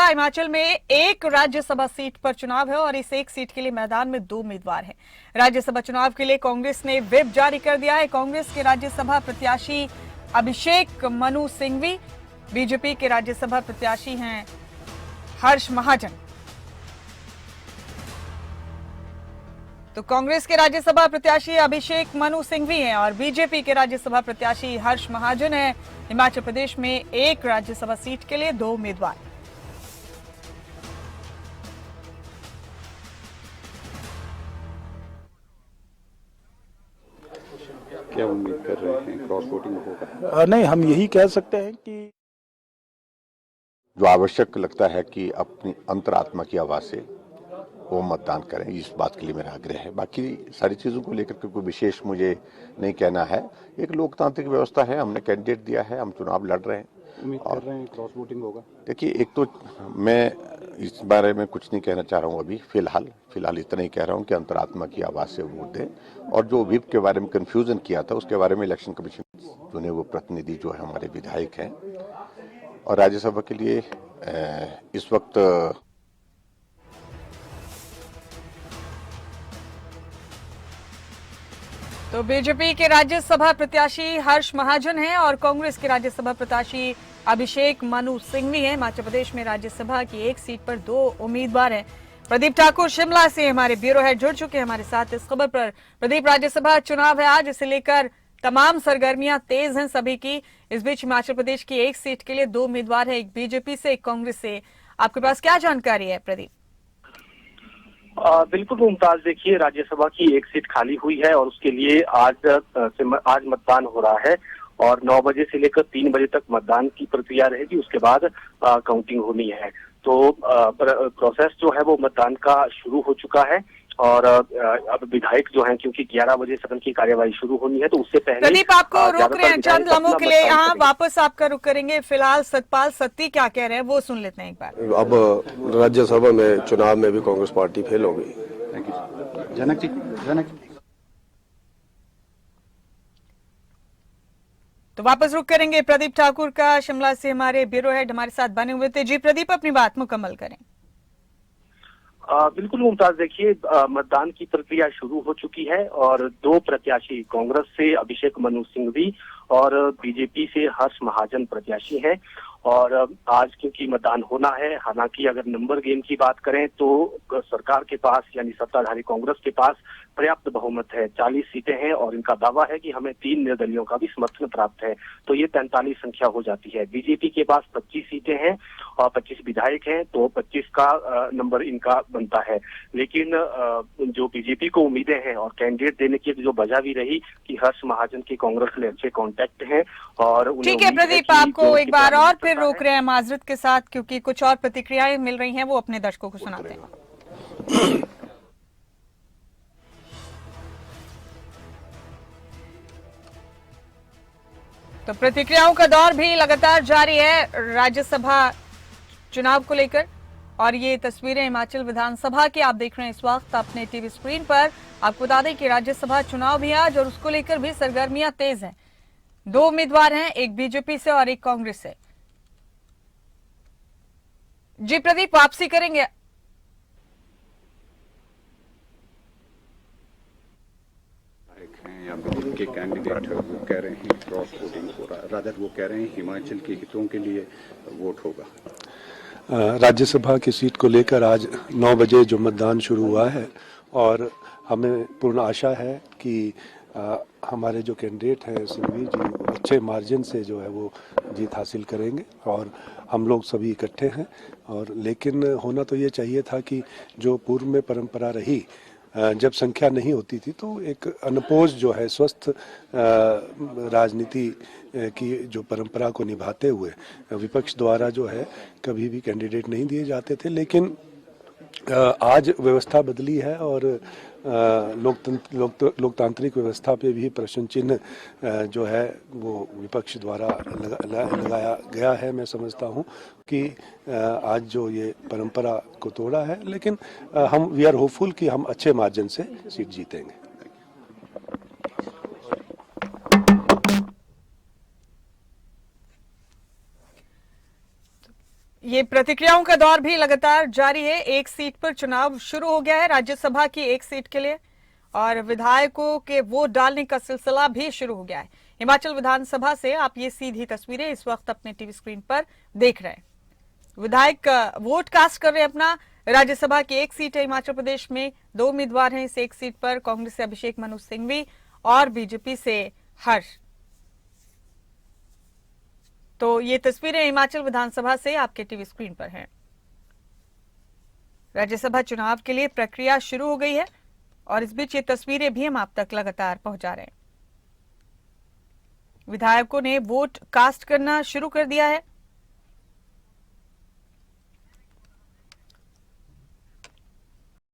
राज्यसभा हिमाचल में एक राज्यसभा सीट पर चुनाव है और इस एक सीट के लिए मैदान में 2 उम्मीदवार हैं। राज्यसभा चुनाव के लिए कांग्रेस ने व्हिप जारी कर दिया है। कांग्रेस के राज्यसभा प्रत्याशी अभिषेक मनु सिंघवी, बीजेपी के राज्यसभा प्रत्याशी हैं हर्ष महाजन। तो कांग्रेस के राज्यसभा प्रत्याशी अभिषेक मनु सिंघवी हैं और बीजेपी के राज्यसभा प्रत्याशी हर्ष महाजन हैं। हिमाचल प्रदेश में एक राज्यसभा सीट के लिए 2 उम्मीदवार। क्या उम्मीद कर रहे हैं, क्रॉस वोटिंग होगा? नहीं, हम यही कह सकते हैं कि जो आवश्यक लगता है कि अपनी अंतरात्मा की आवाज से वो मतदान करें, इस बात के लिए मेरा आग्रह है। बाकी सारी चीजों को लेकर के कोई विशेष मुझे नहीं कहना है। एक लोकतांत्रिक व्यवस्था है, हमने कैंडिडेट दिया है, हम चुनाव लड़ रहे हैं। उम्मीद कर रहे हैं क्रॉस वोटिंग होगा? देखिए, एक तो मैं इस बारे में कुछ नहीं कहना चाह रहा हूँ अभी फिलहाल इतना ही कह रहा हूँ कि अंतरात्मा की आवाज से वोट दें। और जो व्हिप के बारे में कंफ्यूजन किया था, उसके बारे में इलेक्शन कमीशन चुने वो प्रतिनिधि जो है हमारे विधायक हैं। और राज्यसभा के लिए इस वक्त तो बीजेपी के राज्यसभा प्रत्याशी हर्ष महाजन हैं और कांग्रेस के राज्यसभा प्रत्याशी अभिषेक मनु सिंघवी हैं। हिमाचल प्रदेश में राज्यसभा की एक सीट पर 2 उम्मीदवार हैं। प्रदीप ठाकुर शिमला से हमारे ब्यूरो हेड जुड़ चुके हैं हमारे साथ इस खबर पर। प्रदीप, राज्यसभा चुनाव है आज, इसे लेकर तमाम सरगर्मियां तेज हैं सभी की। इस बीच हिमाचल प्रदेश की एक सीट के लिए 2 उम्मीदवार है, एक बीजेपी से, एक कांग्रेस से। आपके पास क्या जानकारी है प्रदीप? बिल्कुल मुमताज, देखिए राज्यसभा की एक सीट खाली हुई है और उसके लिए आज मतदान हो रहा है और 9 बजे से लेकर 3 बजे तक मतदान की प्रक्रिया रहेगी। उसके बाद काउंटिंग होनी है। तो प्रोसेस जो है वो मतदान का शुरू हो चुका है और अब विधायक जो हैं, क्योंकि 11 बजे सदन की कार्यवाही शुरू होनी है, तो उससे पहले प्रदीप आपको रोक रहे हैं चंद लम्हों के लिए, यहाँ वापस आपका रुक करेंगे। फिलहाल सतपाल सत्ती क्या कह रहे हैं वो सुन लेते हैं एक बार। अब राज्यसभा में चुनाव में भी कांग्रेस पार्टी फेल हो गई। Thank you Janak ji. तो वापस रुक करेंगे प्रदीप ठाकुर का, शिमला से हमारे ब्यूरो हेड हमारे साथ बने हुए थे। जी प्रदीप, अपनी बात मुकम्मल करें। बिल्कुल मुमताज, देखिए मतदान की प्रक्रिया शुरू हो चुकी है और 2 प्रत्याशी कांग्रेस से अभिषेक मनु सिंघवी और बीजेपी से हर्ष महाजन प्रत्याशी हैं। और आज क्योंकि मतदान होना है, हालांकि अगर नंबर गेम की बात करें तो सरकार के पास यानी सत्ताधारी कांग्रेस के पास पर्याप्त बहुमत है, 40 सीटें हैं और इनका दावा है कि हमें 3 निर्दलियों का भी समर्थन प्राप्त है, तो ये 43 संख्या हो जाती है। बीजेपी के पास 25 सीटें हैं और 25 विधायक हैं, तो 25 का नंबर इनका बनता है। लेकिन जो बीजेपी को उम्मीदें हैं और कैंडिडेट देने की जो वजह भी रही कि हर्ष महाजन के कांग्रेस में अच्छे कॉन्टेक्ट हैं और ठीक है प्रदीप, आपको एक बार और फिर रोक रहे हैं माजरत के साथ, क्योंकि कुछ और प्रतिक्रियाएं मिल रही हैं, वो अपने दर्शकों को सुनाते हैं। तो प्रतिक्रियाओं का दौर भी लगातार जारी है राज्यसभा चुनाव को लेकर और ये तस्वीरें हिमाचल विधानसभा की आप देख रहे हैं इस वक्त अपने टीवी स्क्रीन पर। आपको बता दें कि राज्यसभा चुनाव भी आज और उसको लेकर भी सरगर्मियां तेज हैं। 2 उम्मीदवार हैं, एक बीजेपी से और एक कांग्रेस से। जी प्रदीप, वापसी करेंगे। या के कैंडिडेट वो कह रहे हैं क्रॉस वोटिंग हो रहा है, रादर वो कह रहे हैं हिमाचल के हितों के लिए वोट होगा। राज्यसभा की सीट को लेकर आज 9 बजे जो मतदान शुरू हुआ है और हमें पूर्ण आशा है कि हमारे जो कैंडिडेट हैं सिंघवी जी अच्छे मार्जिन से जो है वो जीत हासिल करेंगे और हम लोग सभी इकट्ठे हैं। और लेकिन होना तो ये चाहिए था कि जो पूर्व में परंपरा रही, जब संख्या नहीं होती थी तो एक अनपोज जो है स्वस्थ राजनीति की जो परंपरा को निभाते हुए विपक्ष द्वारा जो है कभी भी कैंडिडेट नहीं दिए जाते थे। लेकिन आज व्यवस्था बदली है और लोकतांत्रिक व्यवस्था पे भी प्रश्न चिन्ह जो है वो विपक्ष द्वारा लगाया गया है। मैं समझता हूँ कि आज जो ये परंपरा को तोड़ा है, लेकिन हम वी आर होपफुल कि हम अच्छे मार्जिन से सीट जीतेंगे। ये प्रतिक्रियाओं का दौर भी लगातार जारी है। एक सीट पर चुनाव शुरू हो गया है राज्यसभा की एक सीट के लिए, और विधायकों के वोट डालने का सिलसिला भी शुरू हो गया है। हिमाचल विधानसभा से आप ये सीधी तस्वीरें इस वक्त अपने टीवी स्क्रीन पर देख रहे हैं। विधायक वोट कास्ट कर रहे हैं अपना। राज्यसभा की एक सीट है हिमाचल प्रदेश में, 2 उम्मीदवार हैं इस एक सीट पर। कांग्रेस से अभिषेक मनु सिंघवी और बीजेपी से हर्ष। तो ये तस्वीरें हिमाचल विधानसभा से आपके टीवी स्क्रीन पर हैं। राज्यसभा चुनाव के लिए प्रक्रिया शुरू हो गई है और इस बीच ये तस्वीरें भी हम आप तक लगातार पहुंचा रहे हैं। विधायकों ने वोट कास्ट करना शुरू कर दिया है।